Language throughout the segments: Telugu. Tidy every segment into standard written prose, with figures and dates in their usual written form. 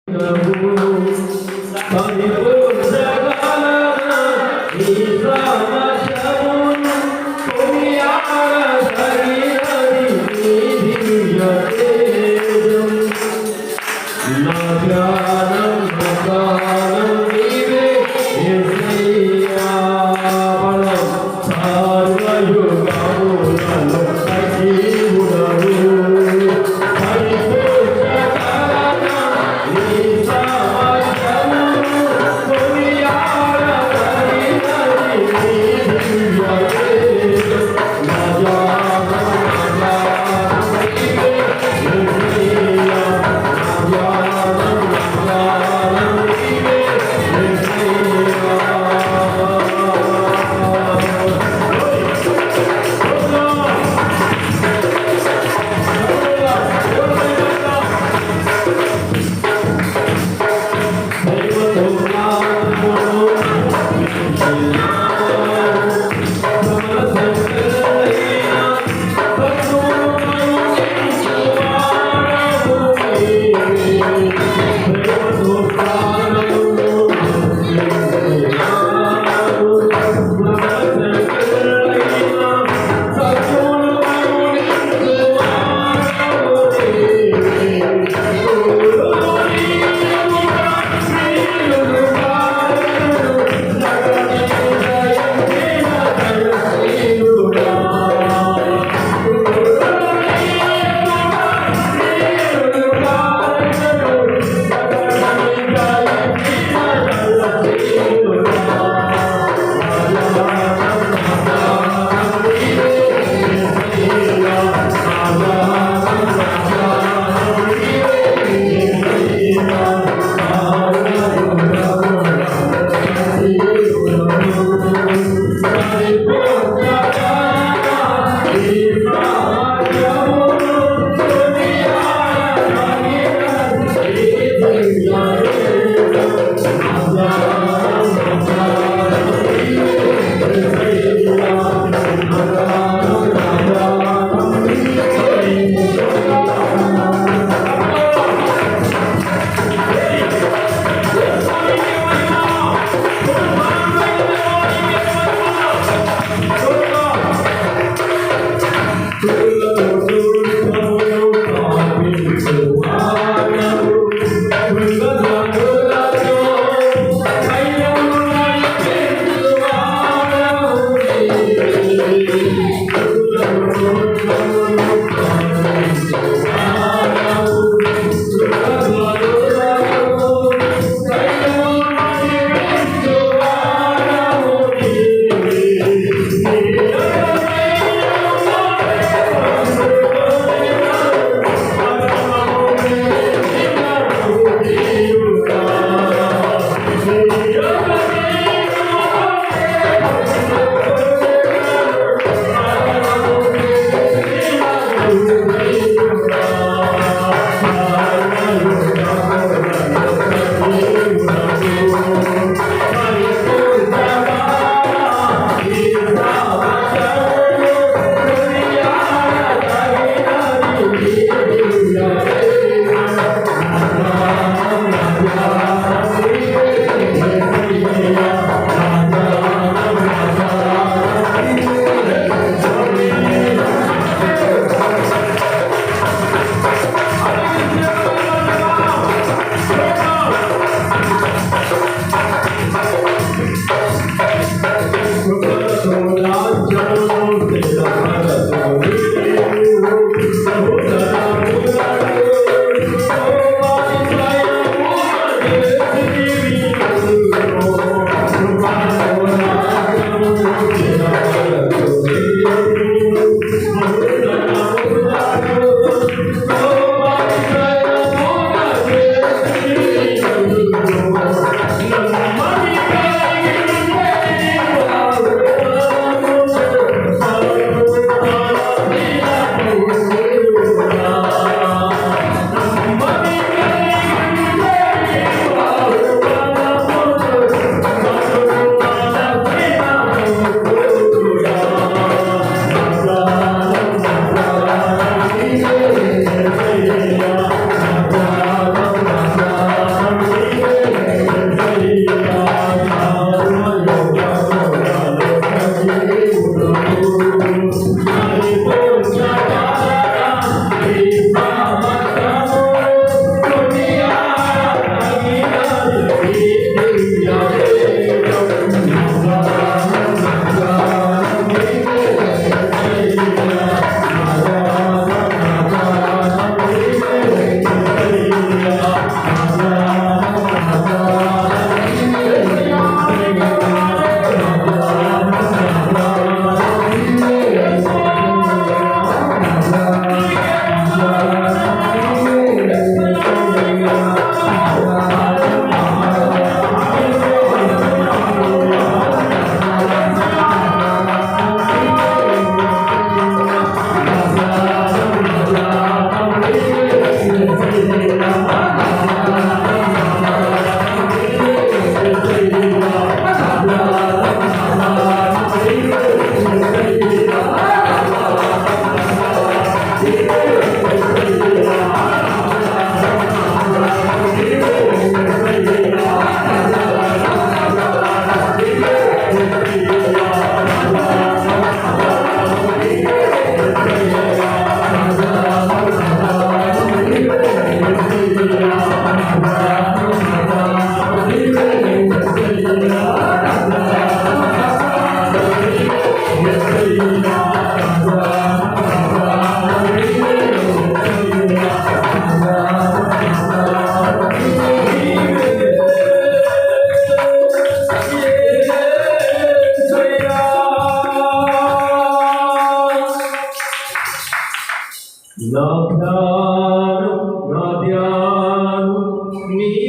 Amen.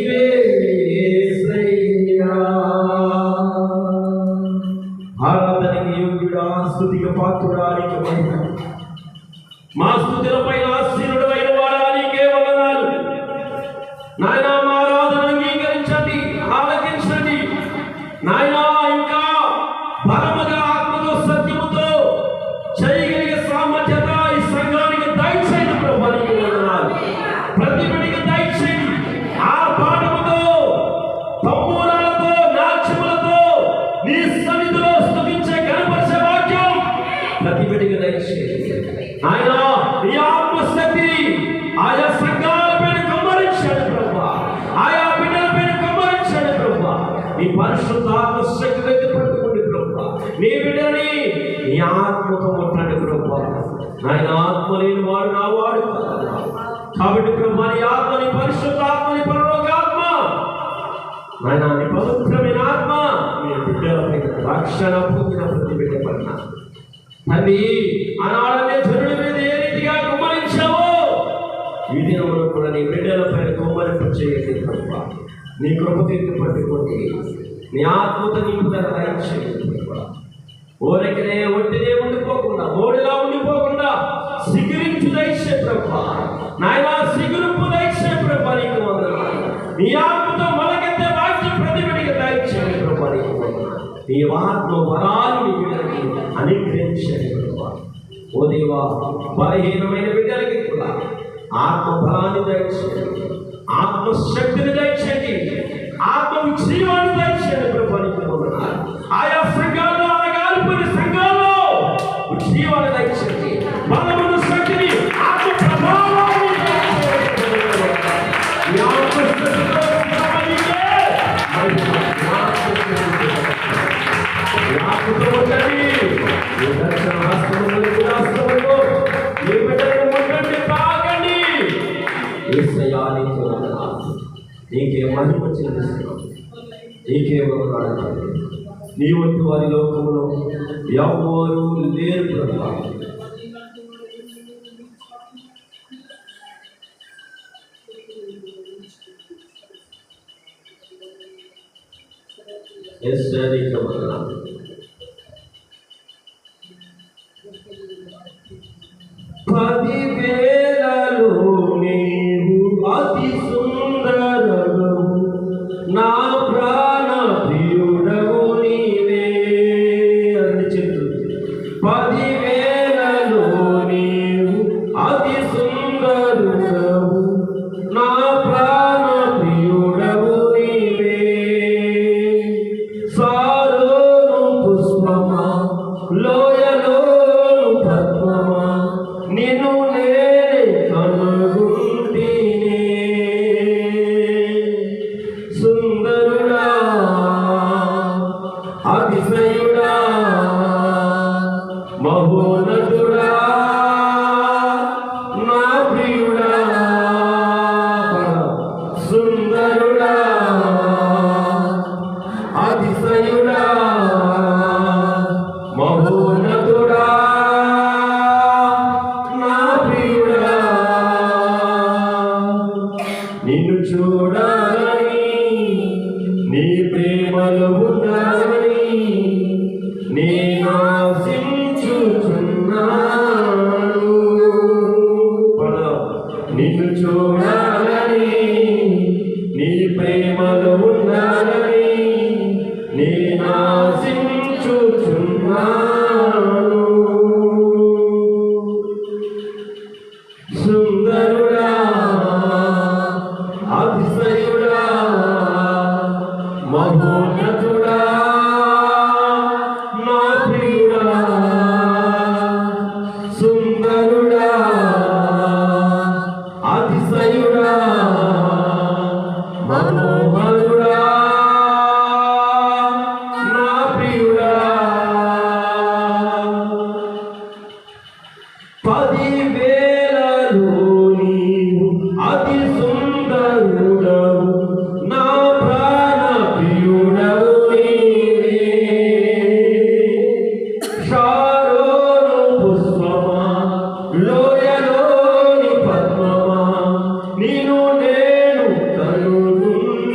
నీవే యేసయ్యా. ఆరాధనకి యోగ్యుడా, స్తుతికి పాత్రుడా, నీకు మహిమ. మా స్తుతులపై ఆశీనుడైన వాడా, నీకే వందనాలు నాయనా. మా ఆరాధన అంగీకరించండి, ఆలకించండి నాయనా. ఇంకా బలముగా ఆత్మతో సత్యముతో చేయగలిగే సామర్థ్యత ఈ సంఘానికి దయచేయండి ప్రభువా, నీకు వందనాలు. ప్రతి బిడ్డకి దయచేయండి. ఆ పాఠముతో, తమ్మురాలతో, నాట్యములతో నీ సన్నిధిలో స్తుతించే కనపరిచే వాక్యం ప్రతి బిడ్డకి దయచేయండి ఆయన. ఈ ఆత్మశక్తి ఆయా సంఘాల పైన కమ్మరించాడు ప్రభువా, ఆయా బిడ్డల పైన కమ్మరించాడు ప్రభువా. నీ పరిశుద్ధ ఆత్మశక్తి దగ్గర పట్టుకోండి ప్రభువా. నీ బిడ్డని నీ ఆత్మతో ముట్టండి ప్రభువా. ఆయన ఆత్మ లేని వాడు నా వాడు కాదు. కాబట్టి ప్రభువా, నీ ఆత్మ, నీ పరిశుద్ధ ఆత్మ, నీ పరలోక ఆత్మ, ఆయన నీ పవిత్రమైన ఆత్మ నీ బిడ్డలపై రక్షణ పొందిన ప్రతి బిడ్డ పైన తండ్రి అనాడనే జనుల మీద ఏ రీతిగా కుమ్మరించావో ఈ దినములో కూడా నీ బిడ్డలపై కుమ్మరింపు చేయండి ప్రభువా. నీ కృప తీర్పు పట్టుకోండి, నీ ఆత్మతో నింపుదల దయచేయండి ప్రభువా. ఓరికనే ఒంటినే ఉండిపోకుండా, ఓడిలా ఉండిపోకుండా సిగురించు దయచే ప్రభువా. నాయనా, సిగురింపు దయచే ప్రభువా, నీకు వందనాలు. నీ ఆత్మతో మొలకెత్తే వాక్యం ప్రతి బిడ్డకి దయచేయండి ప్రభువా, నీకు వందనాలు. నీ ఆత్మ వరాలు నీ బిడ్డలకి అనుగ్రహించండి ప్రభువా. ఓ దేవా, బలహీనమైన బిడ్డలకి కూడా ఆత్మ బలాన్ని దయచేయండి, ఆత్మశక్తిని దయచేయండి, ఆత్మ జీవాన్ని దయచేయండి ప్రభువా, నీకు వందనాలు. ఆయా సంఘాల్లో, అనగాలిపోయిన సంఘాల్లో జీవాన్ని దయచేయండి, బలమైన శక్తిని, ఆత్మ ప్రభావాన్ని నీకే మహిమ చెల్లిస్తున్నాం, నీకే వందనాలు. నీ వంటి వారి లోకంలో ఎవరు లేరు ప్రభువా. నీకే వందనాలు. పదివేలలో నీవు అతి సుందరము, నా ప్రాణ ప్రియుడవు నీవే అని చెప్పు. పదివేలలో నీవు అతి సుందరుడవు, నా ప్రాణ ప్రియుడవు నీవే. సారోను పుష్పమా, లోయలోను పద్మమా, నిన్ను నేనే కనుగొంటినే. సుందరుడా, అతిశయుడా, మహోన్నతుడా, నా ప్రియుడా. సుందరుడా, అతిశయుడా, మహోన్నతుడా, నిన్ను చూడాలని, నీ ప్రేమలో ఉండాలని నేను ఆశించుచున్నాను. నిన్ను చూడాలని, నీ ప్రేమలో ఉండాలని నేను ఆశించుచున్నాను. సుందరుడా, అతిశయుడా, మహోన్నతుడా, నా ప్రియుడా. సుందరుడా, అతిశయుడా, మహోన్నతుడా, నా ప్రియుడా. 10,000 నీవు అతి సుందరుడవు, నా ప్రాణ ప్రియుడవు నీవే. షారోను పుష్పమా, లోయలోని పద్మమా, నిన్ను నేను కనుగొంటినే.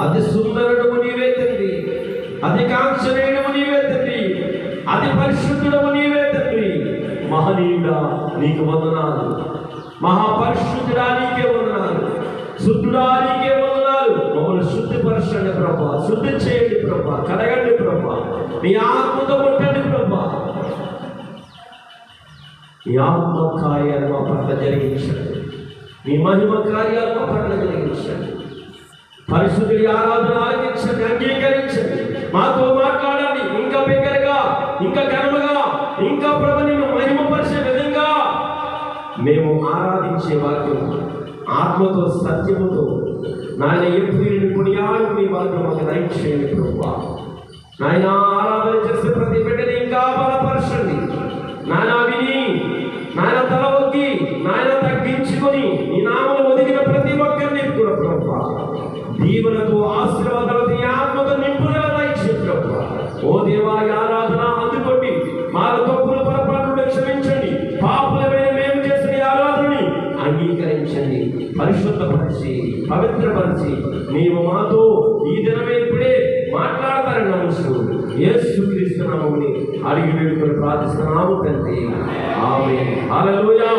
అతి సుందరుడవు నీవే తండ్రి, అతి కాంక్షణీయుడవు నీవే తండ్రి, అతి పరిశుద్ధుడవు నీవే తండ్రి. మహనీయుడా నీకు వందనాలు, మహాపరిశుద్ధుడా నీకే వందనాలు, శుద్ధుడా నీకే వందనాలు. మమ్మల్ని శుద్ధిపరచండి ప్రభా, శుద్ధి చేయండి ప్రభా, కడగండి ప్రభా, నీ ఆత్మతో కొట్టండి ప్రభా. నీ ఆత్మ కార్యాలు మా పట్ల జరిగించండి, నీ మహిమ కార్యాలు మా పట్ల జరిగించండి. పరిశుద్ధుడి ఆరాధన ఆలకించండి, అంగీకరించండి, మాతో మాట్లాడండి. ఇంకా బిగ్గరగా, ఇంకా ఘనముగా, ఇంకా ప్రభు నిన్ను మహిమపరిచే విధంగా మేము ఆరాధించే వాక్యం ఆత్మతో సత్యముతో నాయన ఎప్పుడు కొనియాడు నీ వాక్యం మాకు దయచేయండి ప్రభువా. నాయన ఆరాధన చేసే ప్రతి బిడ్డని ఇంకా బలపరచండి నాయన. విని నాయన తల ఒగ్గి నాయన తగ్గించుకొని నీ నామను ఒదిగిన ప్రతి ఒక్కరిని కూడా ప్రభువా దీవెనతో ఆశీర్వాదాలతో ఈ ఆత్మతో నింపుదల దయచే ప్రభువా. ఓ దేవా, ఈ ఆరాధన అందుకోండి, మా తప్పుల పొరపాట్లు క్షమించండి, పాపులమైన మేము చేసిన ఈ ఆరాధనని అంగీకరించండి, పరిశుద్ధపరిచి పవిత్రపరిచి నీవు మాతో ఈ దినమే ఇప్పుడే మాట్లాడతారని నమ్ముతూ యేసుక్రీస్తు నామముని అడిగి వేడుకొని ప్రార్థిస్తున్నాము తండ్రి. ఆమేన్. హల్లెలూయా.